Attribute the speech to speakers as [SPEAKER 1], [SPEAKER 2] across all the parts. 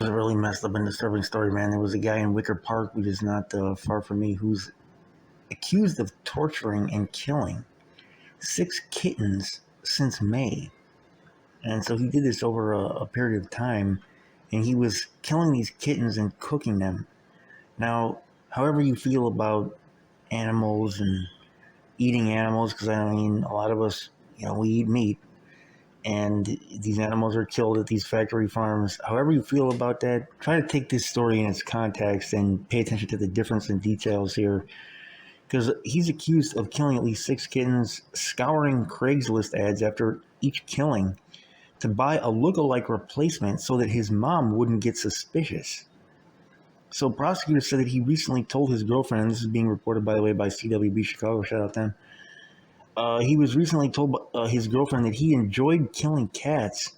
[SPEAKER 1] was a really messed up and disturbing story, man. There was a guy in Wicker Park, which is not far from me, who's accused of torturing and killing 6 kittens since May. And so he did this over a period of time, and he was killing these kittens and cooking them. Now, however you feel about animals and eating animals, because I mean, a lot of us, we eat meat, and these animals are killed at these factory farms. However you feel about that, try to take this story in its context and pay attention to the difference in details here. Because he's accused of killing at least 6 kittens, scouring Craigslist ads after each killing to buy a look-alike replacement so that his mom wouldn't get suspicious. So prosecutors said that he recently told his girlfriend, and this is being reported, by the way, by CWB Chicago, shout out them. He was recently told his girlfriend that he enjoyed killing cats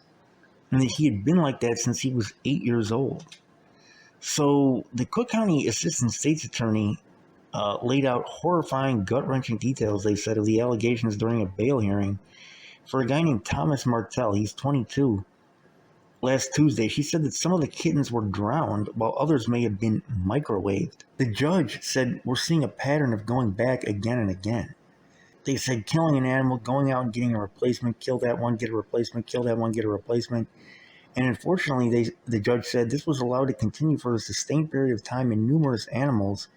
[SPEAKER 1] and that he had been like that since he was 8 years old. So the Cook County Assistant State's Attorney laid out horrifying, gut-wrenching details, they said, of the allegations during a bail hearing for a guy named Thomas Martell. He's 22. Last Tuesday, she said that some of the kittens were drowned while others may have been microwaved. The judge said, "We're seeing a pattern of going back again and again." They said killing an animal, going out and getting a replacement, kill that one, get a replacement, kill that one, get a replacement. And unfortunately, the judge said this was allowed to continue for a sustained period of time, and numerous animals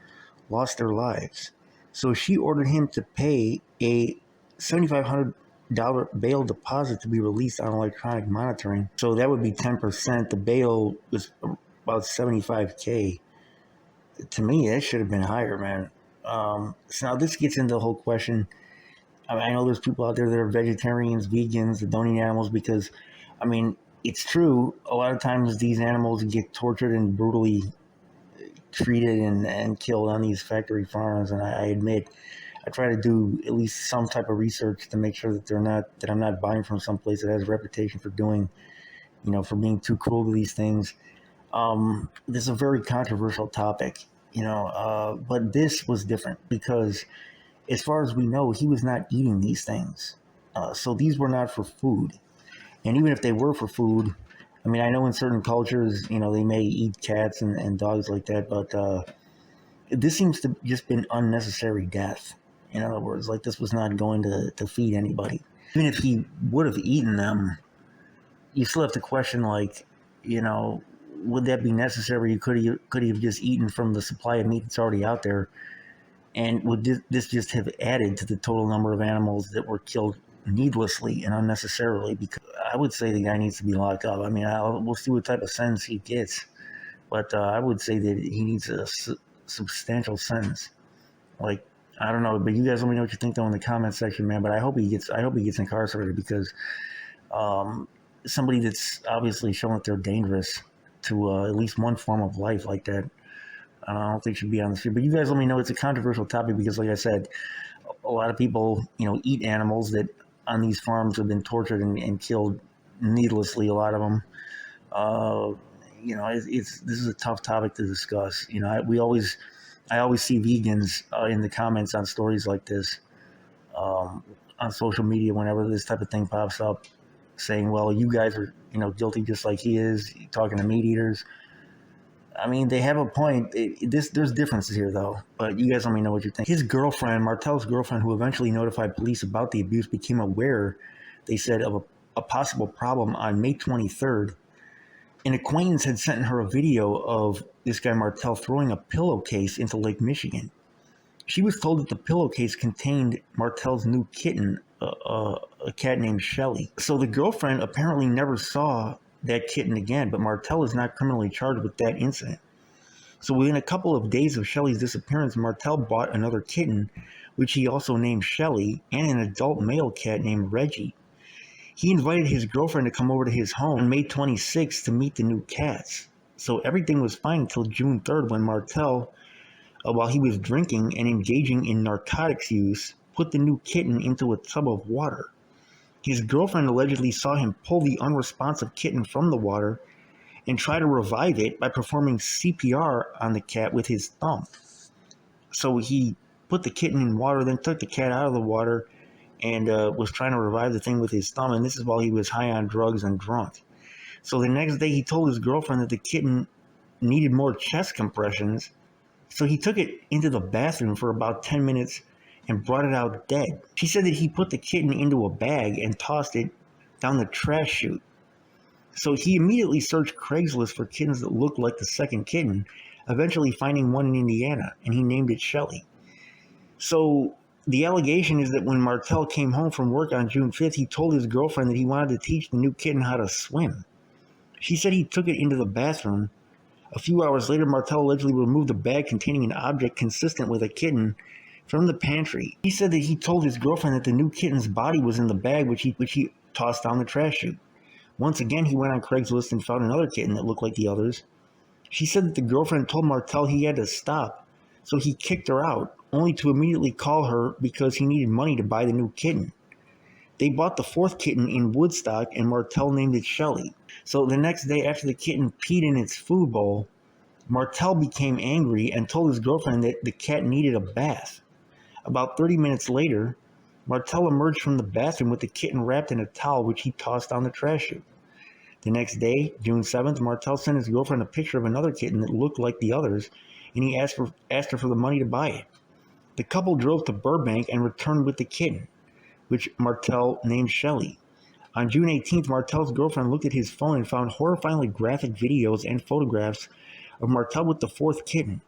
[SPEAKER 1] lost their lives. So she ordered him to pay a $7,500 bail deposit to be released on electronic monitoring. So that would be 10%. The bail was about $75K. To me, that should have been higher, man. So now this gets into the whole question. I know there's people out there that are vegetarians, vegans, that don't eat animals because, it's true. A lot of times these animals get tortured and brutally treated and killed on these factory farms. And I admit, I try to do at least some type of research to make sure that I'm not buying from some place that has a reputation for doing, for being too cruel to these things. This is a very controversial topic, but this was different because, as far as we know, he was not eating these things. So these were not for food. And even if they were for food, I know in certain cultures, they may eat cats and dogs like that, but this seems to just been unnecessary death. In other words, like this was not going to feed anybody. Even if he would have eaten them, you still have to question, would that be necessary? Could he have just eaten from the supply of meat that's already out there? And would this just have added to the total number of animals that were killed needlessly and unnecessarily? Because I would say the guy needs to be locked up. We'll see what type of sentence he gets, but I would say that he needs a substantial sentence. I don't know, but you guys let me know what you think though in the comment section, man. But I hope he gets incarcerated because somebody that's obviously showing that they're dangerous to at least one form of life like that, I don't think should be on the street. But you guys let me know. It's a controversial topic because, like I said, a lot of people, eat animals that on these farms have been tortured and killed needlessly. A lot of them. This is a tough topic to discuss. I always see vegans in the comments on stories like this on social media whenever this type of thing pops up, saying, "Well, you guys are guilty just like he is," talking to meat eaters. They have a point. There's differences here, though. But you guys let me know what you think. His girlfriend, Martell's girlfriend, who eventually notified police about the abuse, became aware, they said, of a possible problem on May 23rd. An acquaintance had sent her a video of this guy Martell throwing a pillowcase into Lake Michigan. She was told that the pillowcase contained Martell's new kitten, a cat named Shelly. So the girlfriend apparently never saw that kitten again, but Martell is not criminally charged with that incident. So within a couple of days of Shelly's disappearance, Martell bought another kitten, which he also named Shelly, and an adult male cat named Reggie. He invited his girlfriend to come over to his home on May 26th to meet the new cats. So everything was fine until June 3rd when Martell, while he was drinking and engaging in narcotics use, put the new kitten into a tub of water. His girlfriend allegedly saw him pull the unresponsive kitten from the water and try to revive it by performing CPR on the cat with his thumb. So he put the kitten in water, then took the cat out of the water and was trying to revive the thing with his thumb. And this is while he was high on drugs and drunk. So the next day, he told his girlfriend that the kitten needed more chest compressions. So he took it into the bathroom for about 10 minutes and brought it out dead. She said that he put the kitten into a bag and tossed it down the trash chute. So he immediately searched Craigslist for kittens that looked like the second kitten, eventually finding one in Indiana, and he named it Shelly. So the allegation is that when Martel came home from work on June 5th, he told his girlfriend that he wanted to teach the new kitten how to swim. She said he took it into the bathroom. A few hours later, Martel allegedly removed a bag containing an object consistent with a kitten from the pantry. He said that he told his girlfriend that the new kitten's body was in the bag, which he tossed down the trash chute. Once again, he went on Craigslist and found another kitten that looked like the others. She said that the girlfriend told Martel he had to stop, so he kicked her out, only to immediately call her because he needed money to buy the new kitten. They bought the fourth kitten in Woodstock, and Martel named it Shelly. So the next day, after the kitten peed in its food bowl, Martel became angry and told his girlfriend that the cat needed a bath. About 30 minutes later, Martel emerged from the bathroom with the kitten wrapped in a towel, which he tossed down the trash chute. The next day, June 7th, Martel sent his girlfriend a picture of another kitten that looked like the others, and he asked her for the money to buy it. The couple drove to Burbank and returned with the kitten, which Martel named Shelly. On June 18th, Martel's girlfriend looked at his phone and found horrifyingly graphic videos and photographs of Martel with the fourth kitten.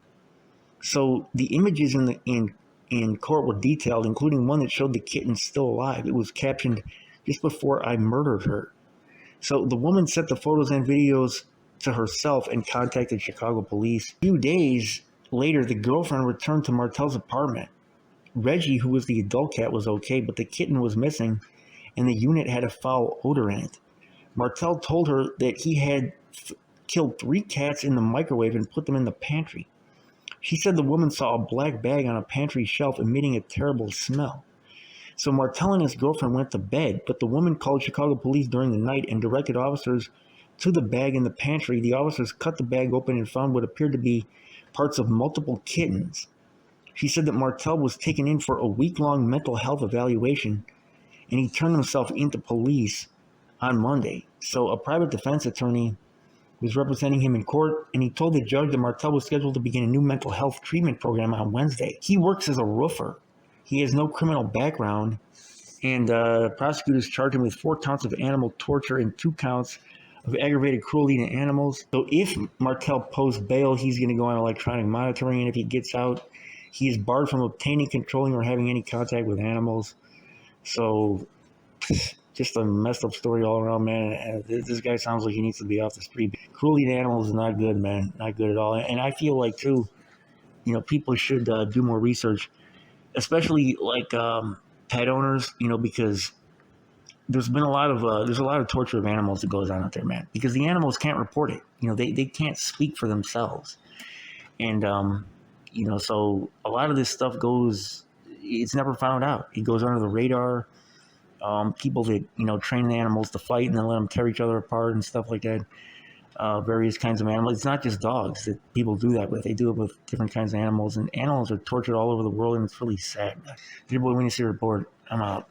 [SPEAKER 1] So the images in court were detailed, including one that showed the kitten still alive. It was captioned, "Just before I murdered her." So the woman sent the photos and videos to herself and contacted Chicago police. A few days later, the girlfriend returned to Martel's apartment. Reggie, who was the adult cat, was okay, but the kitten was missing, and the unit had a foul odor in it. Martel told her that he had killed 3 cats in the microwave and put them in the pantry. She said the woman saw a black bag on a pantry shelf emitting a terrible smell. So Martel and his girlfriend went to bed, but the woman called Chicago police during the night and directed officers to the bag in the pantry. The officers cut the bag open and found what appeared to be parts of multiple kittens. She said that Martel was taken in for a week-long mental health evaluation, and he turned himself into police on Monday. So a private defense attorney was representing him in court, and he told the judge that Martel was scheduled to begin a new mental health treatment program on Wednesday. He works as a roofer. He has no criminal background, and prosecutors charged him with 4 counts of animal torture and 2 counts of aggravated cruelty to animals. So if Martel posts bail, he's going to go on electronic monitoring, and if he gets out, he is barred from obtaining, controlling, or having any contact with animals. So just a messed up story all around, man. This guy sounds like he needs to be off the street. Cruelty to animals is not good, man. Not good at all. And I feel like, too, people should do more research, especially like pet owners, because there's a lot of torture of animals that goes on out there, man, because the animals can't report it. They can't speak for themselves. And, so a lot of this stuff it's never found out. It goes under the radar. People that, train the animals to fight and then let them tear each other apart and stuff like that. Various kinds of animals. It's not just dogs that people do that with. They do it with different kinds of animals, and animals are tortured all over the world, and it's really sad. Dear boy, when you see a report, I'm out.